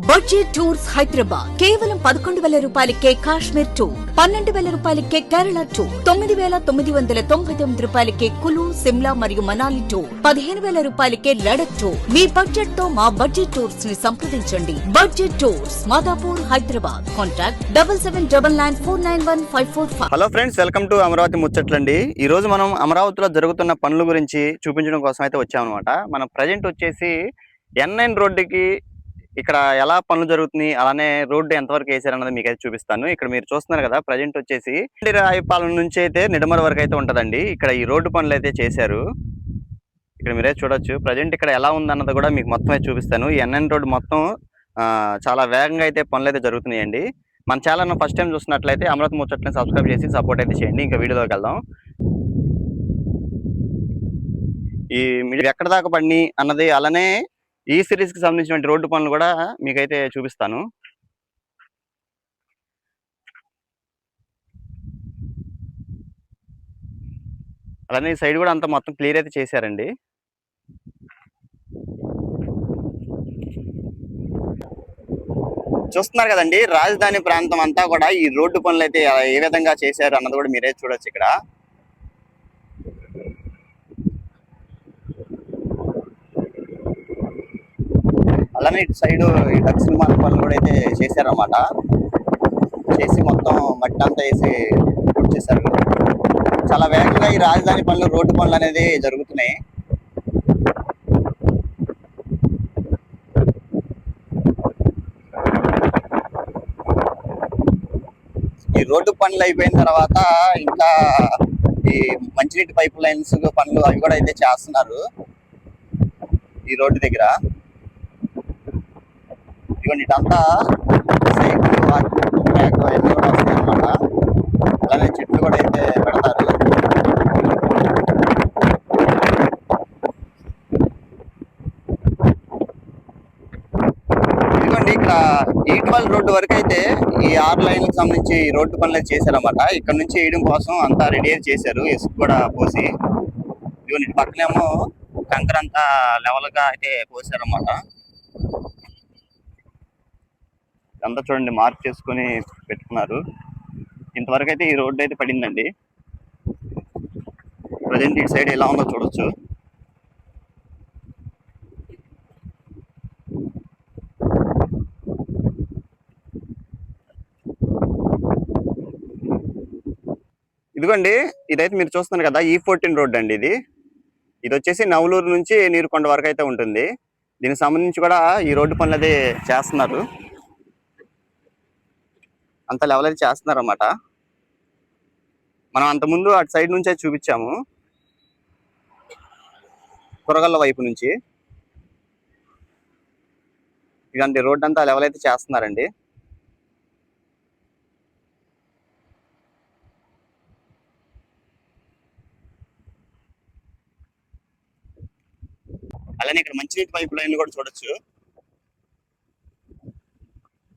Budget tours Hyderabad కేవలం 11,000 రూపాయలకే Kashmir tour, 12,000 రూపాయలకే కేరళ టూర్, 9,999 రూపాయలకే కులు, సిమ్లా మరియు మనాలి టూర్, 15,000 రూపాయలకే లడక్ టూర్. మీ బడ్జెట్ తో మా బడ్జెట్ టూర్స్ ని సంప్రదించండి. Budget tours Madhapur Hyderabad. Contact 7799491545. Hello friends, welcome to Amaravati ముచ్చట్లండి. ఈ రోజు మనం అమరావతిలో జరుగుతున్న పనుల గురించి చూపించడం కోసం అయితే వచ్చామన్నమాట. మనం ప్రజెంట్ వచ్చేసి N9 రోడ్డుకి ఇక్కడ ఎలా పనులు జరుగుతున్నాయి, అలానే రోడ్డు ఎంతవరకు వేసారన్నది మీకు అయితే చూపిస్తాను. ఇక్కడ మీరు చూస్తున్నారు కదా, ప్రజెంట్ వచ్చేసి రాయపాలెం నుంచి అయితే నిడమర వరకు అయితే ఉంటుందండి. ఇక్కడ ఈ రోడ్డు పనులు అయితే చేశారు. ఇక్కడ మీరే చూడొచ్చు. ప్రజెంట్ ఇక్కడ ఎలా ఉందన్నది కూడా మీకు మొత్తం అయితే చూపిస్తాను. ఈ N9 రోడ్డు మొత్తం చాలా వేగంగా అయితే పనులు అయితే జరుగుతున్నాయండి. మన ఛానల్ ఫస్ట్ టైం చూసినట్లయితే అమరావతి ముచ్చట్లని సబ్స్క్రైబ్ చేసి సపోర్ట్ అయితే చేయండి. ఇంకా వీడియోలోకి వెళ్దాం. ఈ మీరు ఎక్కడ దాకా పడిని అన్నది, అలానే ఈ సిరీస్ కి సంబంధించిన రోడ్డు పనులు కూడా మీకైతే చూపిస్తాను. అలానే ఈ సైడ్ కూడా అంతా మొత్తం క్లియర్ అయితే చేశారండి. చూస్తున్నారు కదండి, రాజధాని ప్రాంతం అంతా కూడా ఈ రోడ్డు పనులు అయితే ఏ విధంగా చేశారు అన్నది కూడా మీరే చూడొచ్చు. ఇక్కడ అలానే ఇటు సైడ్ ఈ దక్షిణ మార్గ పనులు కూడా అయితే చేశారన్నమాట. చేసి మొత్తం మట్టి అంతా వేసి చేశారు. చాలా వేగంగా ఈ రాజధాని పనులు, రోడ్డు పనులు అనేది జరుగుతున్నాయి. ఈ రోడ్డు పనులు అయిపోయిన తర్వాత ఇంకా ఈ మంచినీటి పైప్ లైన్స్ పనులు అవి కూడా అయితే చేస్తున్నారు ఈ రోడ్డు దగ్గర. ఇదిగోండి, ఇటంతా సైకిల్ బ్యాగ్ అవన్నీ కూడా వస్తాయి అన్నమాట. అలానే చెట్లు కూడా అయితే పెడతారు. ఇదిగోండి, ఇక్కడ ఈట్వల్ రోడ్డు వరకు అయితే ఈ 6 లైన్లకు సంబంధించి రోడ్డు పనులు చేశారన్నమాట. ఇక్కడ నుంచి వేయడం కోసం అంతా రెడీ చేశారు, ఇసుక కూడా పోసి. ఇదిగోండి, పక్కనేమో కంకర అంతా లెవెల్ గా అయితే పోసారన్నమాట. అంతా చూడండి, మార్క్ చేసుకుని పెట్టుకున్నారు. ఇంతవరకు అయితే ఈ రోడ్డు అయితే పడిందండి. ప్రజెంట్ ఇటు సైడ్ ఎలా ఉందో చూడొచ్చు. ఇదిగోండి, ఇదైతే మీరు చూస్తున్నారు కదా, E14 రోడ్డు అండి. ఇది వచ్చేసి నవలూరు నుంచి నీరుకొండ వరకు అయితే ఉంటుంది. దీనికి సంబంధించి కూడా ఈ రోడ్డు పనులు అయితే చేస్తున్నారు. అంత లెవెల్ అయితే చేస్తున్నారు అన్నమాట. మనం అంతకుముందు అటు సైడ్ నుంచి అయితే చూపించాము, కురగల్ల వైపు నుంచి. ఇలాంటి రోడ్డు అంతా లెవెల్ అయితే చేస్తున్నారండి. అలానే ఇక్కడ మంచినీటి పైపు లైన్ కూడా చూడొచ్చు.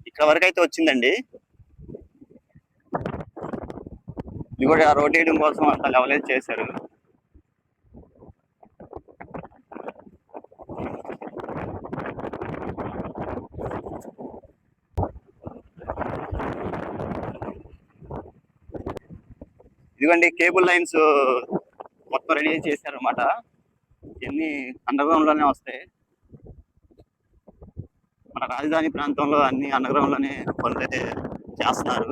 ఇక్కడ వరకు అయితే వచ్చిందండి. ఇది కూడా రోడ్ వేయడం కోసం అంత లెవెల్ అయితే చేశారు. ఇదిగోండి, కేబుల్ లైన్స్ మొత్తం రెడీ చేశారు అన్నమాట. ఇవన్నీ అండర్ గ్రౌండ్ లోనే వస్తాయి. మన రాజధాని ప్రాంతంలో అన్ని అండర్ గ్రౌండ్ లోనే పనులు అయితే చేస్తున్నారు.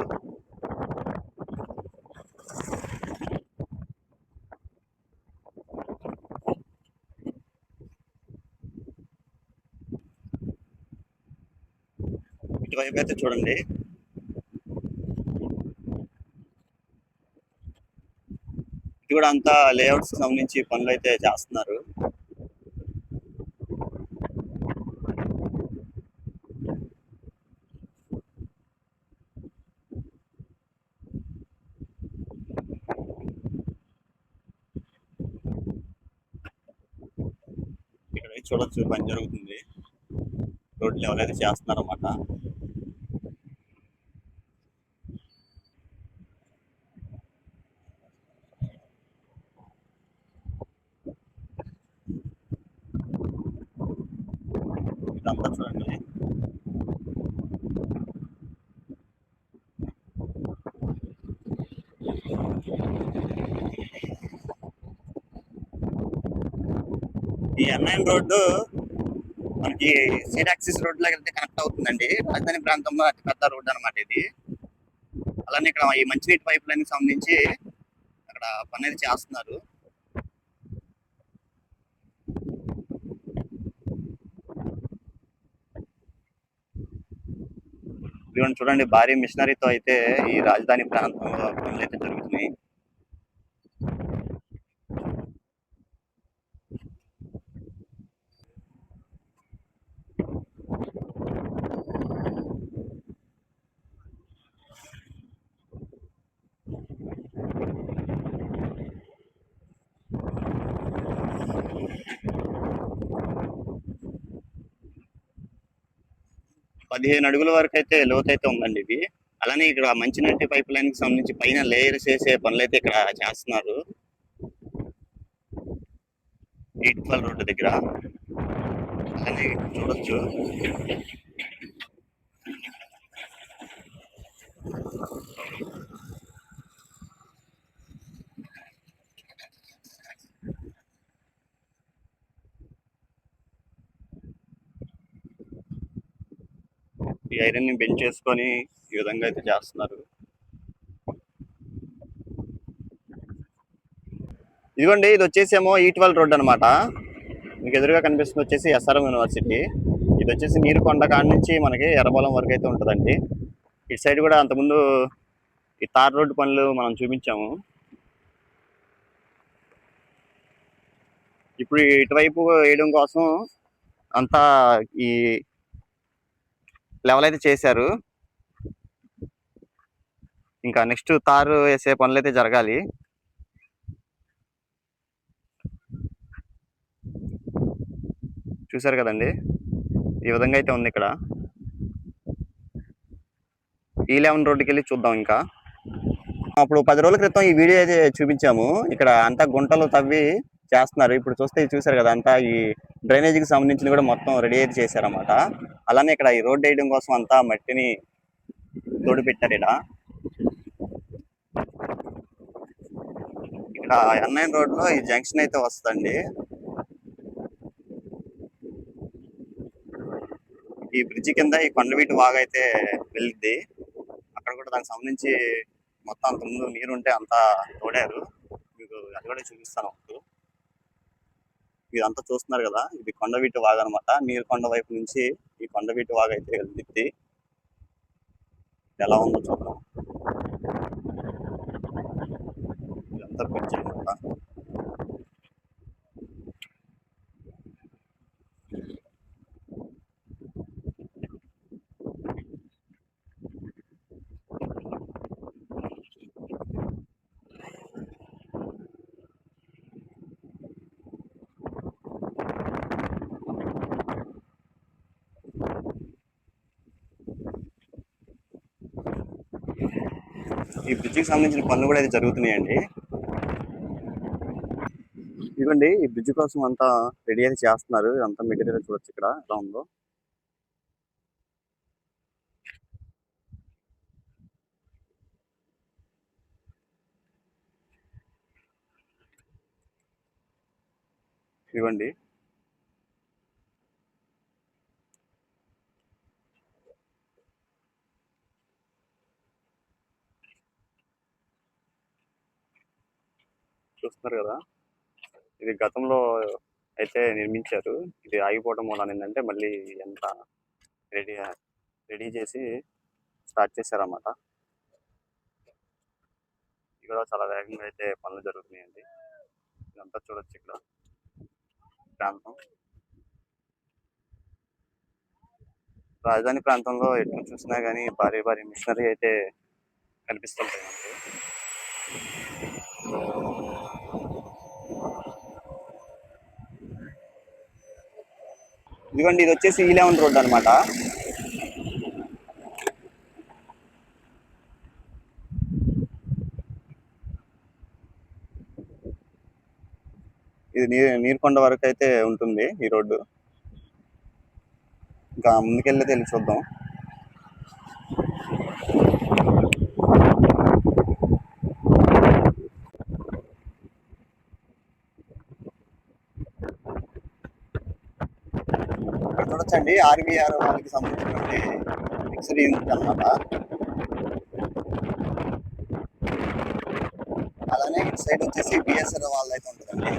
ఇటువైపు అయితే చూడండి, ఇది కూడా అంతా లేఅవుట్స్ సంబంధించి పనులు అయితే చేస్తున్నారు. ఇక్కడ చూడొచ్చు, పని జరుగుతుంది. రోడ్ లెవెల్ అయితే చేస్తున్నారు అన్నమాట. ఇదంతా చూడండి, ఈ N9 రోడ్డు మనకి సైడ్ యాక్సిస్ రోడ్ లాగా అయితే కనెక్ట్ అవుతుందండి. రాజధాని ప్రాంతంలో అతి పెద్ద రోడ్డు అనమాట ఇది. అలానే ఇక్కడ ఈ మంచినీటి పైప్ లైన్ సంబంధించి అక్కడ పని అయితే చేస్తున్నారు. ఇదిగోండి చూడండి, భారీ మిషనరీతో అయితే ఈ రాజధాని ప్రాంతంలో పనులు అయితే జరుగుతున్నాయి. పదిహేను అడుగుల వరకు అయితే లోతైతే ఉందండి ఇది. అలానే ఇక్కడ మంచినీటి పైప్ లైన్ కి సంబంధించి పైన లేయర్స్ వేసే పనులు అయితే ఇక్కడ చేస్తున్నారు. 812 రోడ్డు దగ్గర అలానే చూడొచ్చు. ఈ ఐరన్ ని బెంచ్ చేసుకొని ఈ విధంగా అయితే చేస్తున్నారు. ఇదిగోండి, ఇది వచ్చేసేమో E12 రోడ్ అనమాట. మీకు ఎదురుగా కనిపిస్తుంది వచ్చేసి SRM యూనివర్సిటీ. ఇది వచ్చేసి నీరుకొండ కాడ నుంచి మనకి ఎర్రబొలం వరకు అయితే ఉంటుందండి. ఇటు సైడ్ కూడా అంతకుముందు ఈ తార్ రోడ్డు పనులు మనం చూపించాము. ఇప్పుడు ఇటువైపు వేయడం కోసం అంతా ఈ లెవెల్ అయితే చేశారు. ఇంకా నెక్స్ట్ తారు వేసే పనులు అయితే జరగాలి. చూసారు కదండి, ఈ విధంగా అయితే ఉంది. ఇక్కడ E11 రోడ్డుకి వెళ్ళి చూద్దాం. ఇంకా అప్పుడు 10 రోజుల క్రితం ఈ వీడియో అయితే చూపించాము. ఇక్కడ అంతా గుంటలు తవ్వి చేస్తున్నారు. ఇప్పుడు చూస్తే చూసారు కదా, అంతా ఈ డ్రైనేజీకి సంబంధించిన కూడా మొత్తం రెడీ అయితే చేశారన్నమాట. అలానే ఇక్కడ ఈ రోడ్ వేయడం కోసం అంతా మట్టిని తోడు పెట్టారు. ఇక్కడ N9 రోడ్ లో ఈ జంక్షన్ అయితే వస్తుందండి. ఈ బ్రిడ్జి కింద ఈ కొండవీటి వాగు అయితే వెళ్ళిద్ది. అక్కడ కూడా దానికి సంబంధించి మొత్తం అంత ముందు నీరు ఉంటే అంతా తోడారు. మీకు అది కూడా చూపిస్తాను. ఇదంతా చూస్తున్నారు కదా, ఇది కొండవీటి వాగు అనమాట. నీరు కొండ వైపు నుంచి ఈ కొండవీటి వాగు అయితే వెళ్ళిద్ది. ఎలా ఉందో చూద్దాం. ఇదంతా బ్రిడ్జి అనమాట. ఈ బ్రిడ్జికి సంబంధించిన పనులు కూడా అయితే జరుగుతున్నాయండి. ఇదిగోండి, ఈ బ్రిడ్జ్ కోసం అంతా రెడీ అయితే చేస్తున్నారు. అంతా మెటీరియల్ చూడొచ్చు ఇక్కడ ఎలా ఉందో. ఇవ్వండి, చూస్తున్నారు కదా, ఇది గతంలో అయితే నిర్మించారు. ఇది ఆగిపోవడం వల్ల ఏంటంటే మళ్ళీ ఎంత రెడీ చేసి స్టార్ట్ చేశారన్నమాట. ఇక్కడ చాలా వేగంగా అయితే పనులు జరుగుతున్నాయండి. ఇదంతా చూడొచ్చు ఇక్కడ ప్రాంతం. రాజధాని ప్రాంతంలో ఎటు చూసినా కానీ భారీ భారీ మిషనరీ అయితే కనిపిస్తుంటాయి మనకి. ఇదిగోండి, ఇది వచ్చేసి E11 రోడ్ అనమాట. ఇది నీరుకొండ వరకు అయితే ఉంటుంది ఈ రోడ్డు. ఇంకా ముందుకెళ్ళి వెళ్ళి చూద్దాం. చూడొచ్చండి, ఆర్వీఆర్ వాళ్ళకి సంబంధించినటువంటి మిక్సర్ యూనిట్ అనమాట. అలానే ఇటు సైడ్ వచ్చేసి బిఎస్ఆర్ వాళ్ళైతే ఉంటుందండి.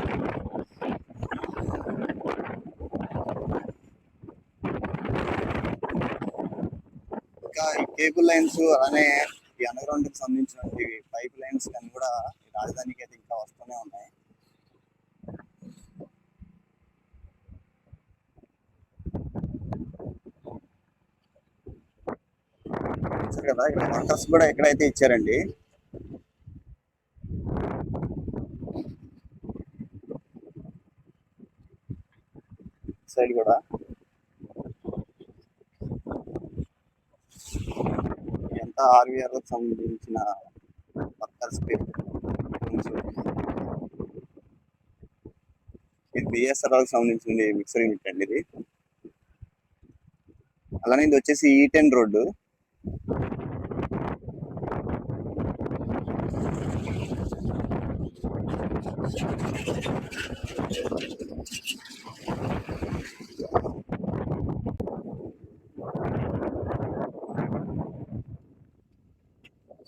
ఇంకా ఈ కేబుల్ లైన్స్ అలానే ఈ అండర్ గ్రౌండ్ కి సంబంధించినటువంటి పైప్ లైన్స్ కానీ కూడా రాజధానికి అయితే ఇంకా వస్తూనే ఉన్నాయి. చూసారు కదా, ఇక్కడ వర్కర్స్ కూడా ఎక్కడైతే ఇచ్చారండి. సైడ్ కూడా ఎంత ఆర్వీఆర్ కి సంబంధించిన వర్కర్స్ ఇది బిఎస్ఆర్ కి సంబంధించిన మిక్సర్ యూనిట్ అండి ఇది. అలానే ఇది వచ్చేసి E10 రోడ్డు.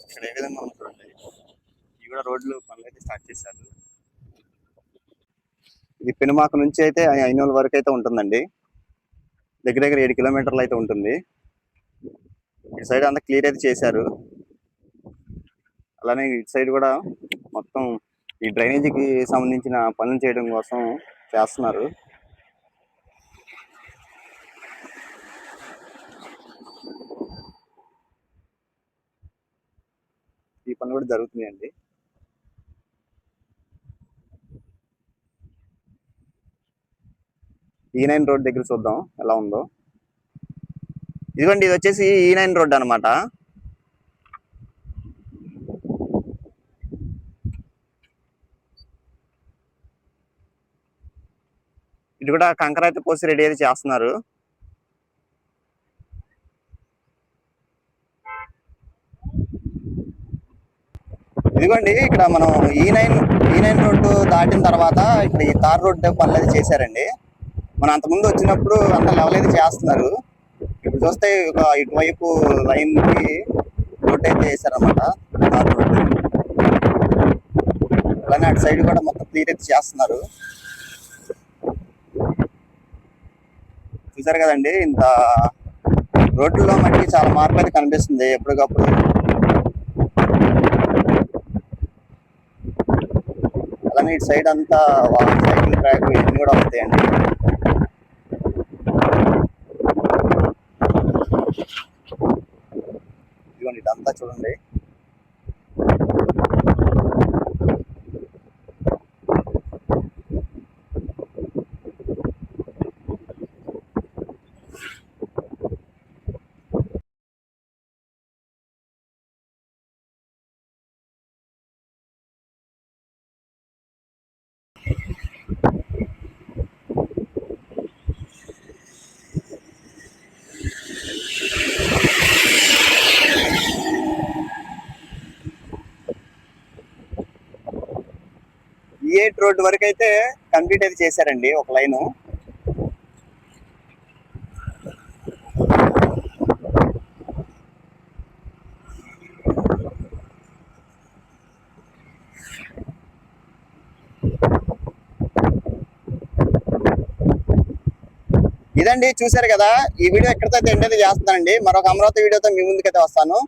ఇక్కడ ఏ విధంగా ఉంది చూడండి, ఇవి కూడా రోడ్లు పనులు అయితే స్టార్ట్ చేశారు. ఇది పెనుమాక నుంచి అయితే ఐనోల్ వరకు అయితే ఉంటుందండి, దగ్గర దగ్గర 7 కిలోమీటర్లు అయితే ఉంటుంది. ఇటు సైడ్ అంతా క్లియర్ అయితే చేశారు. అలానే ఇటు సైడ్ కూడా మొత్తం ఈ డ్రైనేజీకి సంబంధించిన పనులు చేయడం కోసం చేస్తున్నారు. ఈ పనులు కూడా జరుగుతున్నాయండి. E9 రోడ్ దగ్గర చూద్దాం ఎలా ఉందో. ఇదిగోండి, ఇది వచ్చేసి E9 రోడ్ అనమాట. ఇది కూడా కంకర అయితే పోసి రెడీ అయితే చేస్తున్నారు. ఇదిగోండి, ఇక్కడ మనం E9 రోడ్డు దాటిన తర్వాత ఇక్కడ ఈ తార్ రోడ్డు పనులు అయితే చేశారండి. మనం అంతకుముందు వచ్చినప్పుడు అంత లెవెల్ అయితే చేస్తున్నారు. ఇప్పుడు చూస్తే ఇటువైపు లైన్ కి రోడ్ అయితే వేసారనమాట, తార్ రోడ్డు. అలానే అటు సైడ్ కూడా మొత్తం క్లియర్ అయితే చేస్తున్నారు. చూసారు కదండి, ఇంత రోడ్లలో మట్టికి చాలా మార్పు అయితే కనిపిస్తుంది ఎప్పటికప్పుడు. అలానే ఇటు సైడ్ అంతా సైకిల్ ట్రాక్ ఇవన్నీ కూడా వస్తాయండి. ఇదిగోండి, ఇదంతా చూడండి. E8 రోడ్డు వరకు అయితే కంప్లీట్ అయితే చేశారండి ఒక లైను. ఇదండి, చూసారు కదా, ఈ వీడియో ఎక్కడితో ఎండ్ అయితే చేస్తానండి. మరొక అమరావతి వీడియోతో మీ ముందుకైతే వస్తాను.